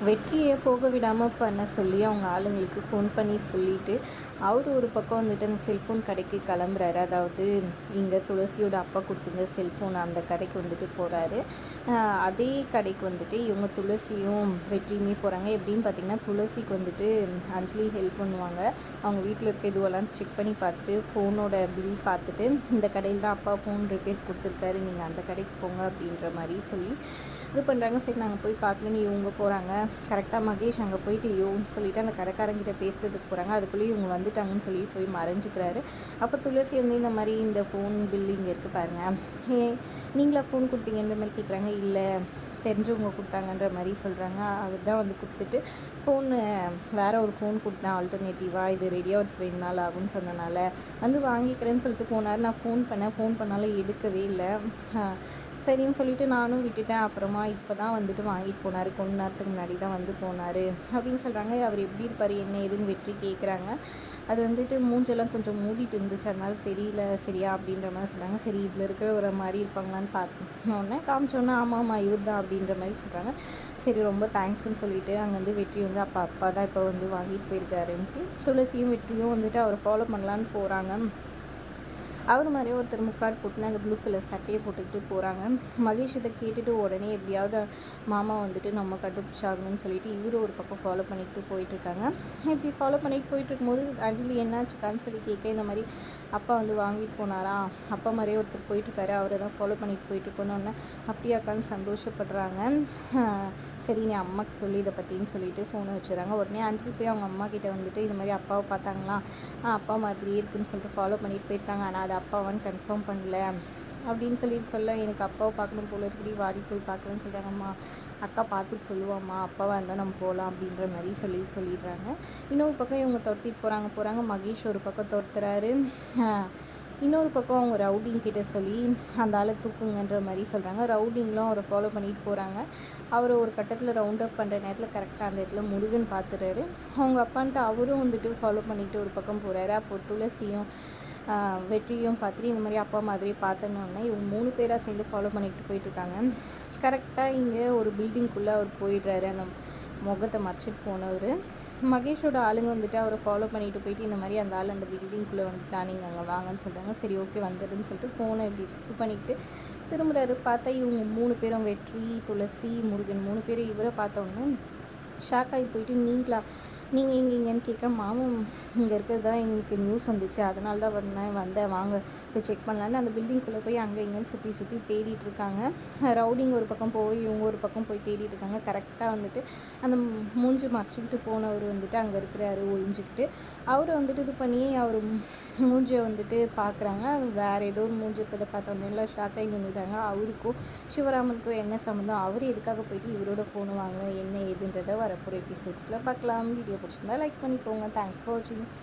வெற்றியை போக விடாமல் பண்ண சொல்லி அவங்க ஆளுங்களுக்கு ஃபோன் பண்ணி சொல்லிவிட்டு அவர் ஒரு பக்கம் வந்துட்டு அந்த செல்ஃபோன் கடைக்கு கிளம்புறாரு. அதாவது இங்கே துளசியோட அப்பா கொடுத்துருந்த செல்ஃபோன் அந்த கடைக்கு வந்துட்டு போகிறாரு. அதே கடைக்கு வந்துட்டு இவங்க துளசியும் வெற்றியுமே போகிறாங்க. எப்படின்னு பார்த்திங்கன்னா, துளசிக்கு வந்துட்டு அஞ்சலி ஹெல்ப் பண்ணுவாங்க. அவங்க வீட்டில் இருக்க இதுவெல்லாம் செக் பண்ணி பார்த்துட்டு ஃபோனோட பில் பார்த்துட்டு, இந்த கடையில் தான் அப்பா ஃபோன் ரிப்பேர் கொடுத்துருக்காரு, நீங்கள் அந்த கடைக்கு போங்க அப்படின்ற மாதிரி சொல்லி இது பண்ணுறாங்க. சரி நாங்கள் போய் பார்க்கணுன்னு இவங்க போகிறாங்க. கரெக்டாக மகேஷ் அங்கே போயிட்டு யோன்னு சொல்லிவிட்டு அந்த கடைக்காரங்கிட்ட பேசுகிறதுக்கு போகிறாங்க. அதுக்குள்ளேயும் இவங்க வந்துட்டாங்கன்னு சொல்லி போய் மறைஞ்சிக்கிறாரு. அப்போ துளசி வந்து இந்த மாதிரி இந்த ஃபோன் பில் இங்கே இருக்குது பாருங்கள், நீங்களா ஃபோன் கொடுத்தீங்கன்ற மாதிரி கேட்குறாங்க. இல்லை, தெரிஞ்சவங்க கொடுத்தாங்கன்ற மாதிரி சொல்கிறாங்க. அவர் தான் வந்து கொடுத்துட்டு ஃபோனு வேறு ஒரு ஃபோன் கொடுத்தேன் ஆல்டர்னேட்டிவாக, இது ரெடியாகிறதுக்கு 2 நாள் ஆகும்னு சொன்னனால வந்து வாங்கிக்கிறேன்னு சொல்லிட்டு போனார். நான் ஃபோன் பண்ணாலும் எடுக்கவே இல்லை. சரின்னு சொல்லிவிட்டு நானும் விட்டுட்டேன். அப்புறமா இப்போ தான் வந்துட்டு வாங்கிட்டு போனார், கொஞ்ச நேரத்துக்கு முன்னாடி தான் வந்து போனார் அப்படின்னு சொல்கிறாங்க. அவர் எப்படி இருப்பார் என்ன ஏதுன்னு வெற்றி கேட்குறாங்க. அது வந்துட்டு மூஞ்செல்லாம் கொஞ்சம் மூடிட்டு இருந்துச்சு, அதனால தெரியல சரியா அப்படின்ற மாதிரி சொல்கிறாங்க. சரி இதில் இருக்கிற ஒரு மாதிரி இருப்பாங்களான்னு பார்த்தோன்னே காமிச்சோன்னே ஆமாம்மா இவர் தான் அப்படின்ற மாதிரி சொல்கிறாங்க. சரி ரொம்ப தேங்க்ஸ்ன்னு சொல்லிவிட்டு அங்கேருந்து வெற்றி வந்து அப்பா தான் இப்போ வந்து வாங்கிட்டு போயிருக்காருன்ட்டு துளசியும் வெற்றியும் வந்துட்டு அவரை ஃபாலோ பண்ணலான்னு போகிறாங்க. அவர் மாதிரியே ஒருத்தர் முக்காடு போட்டுன்னு அந்த ப்ளூ கலர் சட்டையை போட்டுக்கிட்டு போகிறாங்க. மகேஷ் இதை கேட்டுட்டு உடனே எப்படியாவது மாமா வந்துட்டு நம்ம கண்டுபிடிச்சாகணும்னு சொல்லிட்டு இவர் ஒரு பக்கம் ஃபாலோ பண்ணிட்டு போயிட்டுருக்காங்க. இப்படி ஃபாலோ பண்ணிட்டு போயிட்டுருக்கும்போது அஞ்சலி என்னாச்சுக்கான்னு சொல்லி கேட்க, இந்த மாதிரி அப்பா வந்து வாங்கிட்டு போனாரா, அப்பா மாதிரியே ஒருத்தர் போயிட்டுருக்காரு, அவரை தான் ஃபாலோ பண்ணிட்டு போயிட்டுருக்கோன்னு அப்படியாக்கான்னு சந்தோஷப்படுறாங்க. சரி நீ அம்மாவுக்கு சொல்லி இதை பற்றின்னு சொல்லிட்டு ஃபோனை வச்சுறாங்க. உடனே அஞ்சலி போய் அவங்க அம்மா கிட்டே வந்துட்டு இந்த மாதிரி அப்பாவை பார்த்தாங்களா, அப்பா மாதிரியே இருக்குதுன்னு சொல்லிட்டு ஃபாலோ பண்ணிட்டு போயிருக்காங்க, ஆனால் அது அப்பாவான்னு கன்ஃபார்ம் பண்ணல அப்படின்னு சொல்ல, எனக்கு அப்பாவை பார்க்கணும் போல இருக்குடி, வாடி போய் பார்க்கலன்னு சொல்லிட்டாங்கம்மா. அக்கா பார்த்துட்டு சொல்லுவாம்மா, அப்பாவாக இருந்தால் நம்ம போகலாம் அப்படின்ற மாதிரி சொல்லிடுறாங்க. இன்னொரு பக்கம் இவங்க துரத்திட்டு போகிறாங்க. மகேஷ் ஒரு பக்கம் துரத்துறாரு. இன்னொரு பக்கம் அவங்க ரவுடிங் கிட்ட சொல்லி அந்த ஆளை தூக்குங்கன்ற மாதிரி சொல்கிறாங்க. ரவுடிங்லாம் அவரை ஃபாலோ பண்ணிட்டு போகிறாங்க. அவர் ஒரு கட்டத்தில் ரவுண்ட் அப் பண்ணுற நேரத்தில் கரெக்டாக அந்த இடத்துல முருகன் பார்த்துறாரு. அவங்க அப்பான்ட்டு அவரும் வந்துட்டு ஃபாலோ பண்ணிவிட்டு ஒரு பக்கம் போகிறாரு. அப்போது துளசியும் வெற்றியும் பார்த்துட்டு இந்த மாதிரி அப்பா மாதிரி பார்த்தனோடனே இவங்க 3 பேராக சேர்ந்து ஃபாலோ பண்ணிட்டு போயிட்டுருக்காங்க. கரெக்டாக இங்கே ஒரு பில்டிங்குள்ளே அவர் போயிடுறாரு. அந்த முகத்தை மறைச்சிட்டு போனவர் மகேஷோட ஆளுங்க வந்துட்டு அவரை ஃபாலோ பண்ணிட்டு போயிட்டு இந்த மாதிரி அந்த ஆள் அந்த பில்டிங்குள்ளே வந்துட்டா, நீங்கள் அங்கே வாங்கன்னு சொல்கிறாங்க. சரி ஓகே வந்துடுன்னு சொல்லிட்டு ஃபோனை இப்படி இது பண்ணிவிட்டு திரும்புறாரு. பார்த்தா இவங்க 3 பேரும் வெற்றி, துளசி, முருகன் 3 பேரும் இவரை பார்த்தோன்னே ஷாக் ஆகி போயிட்டு, நீங்கள் எங்கேன்னு கேட்க, மாமன் இங்கே இருக்கிறது தான் எங்களுக்கு நியூஸ் வந்துச்சு, அதனால தான் வந்தேன் வாங்க போய் செக் பண்ணலான்னு அந்த பில்டிங்குள்ளே போய் அங்கே இங்கேன்னு சுற்றி தேடிட்டு இருக்காங்க. ரவுடிங் ஒரு பக்கம் போய் இவங்க ஒரு பக்கம் போய் தேடிட்டு இருக்காங்க. கரெக்டாக வந்துட்டு அந்த மூஞ்சி மறைச்சிக்கிட்டு போனவர் வந்துட்டு அங்கே இருக்கிறாரு ஒழிஞ்சிக்கிட்டு. அவர் வந்துட்டு இது பண்ணி அவர் மூஞ்சியை வந்துட்டு பார்க்குறாங்க. வேறு ஏதோ ஒரு மூஞ்சி இருக்கிறத பார்த்தோன்னே எல்லாம் ஷாக்காகி நின்றுட்டாங்க. அவருக்கும் சிவராமனுக்கும் என்ன சம்மந்தம், அவர் எதுக்காக போயிட்டு இவரோட ஃபோனை வாங்க என்ன ஏதுன்றதை வரப்போகிற எபிசோட்ஸில் பார்க்கலாம். வீடியோ பிடிச்சிருந்தா லைக் பண்ணிக்கோங்க. தேங்க்ஸ் ஃபார் வாட்சிங்.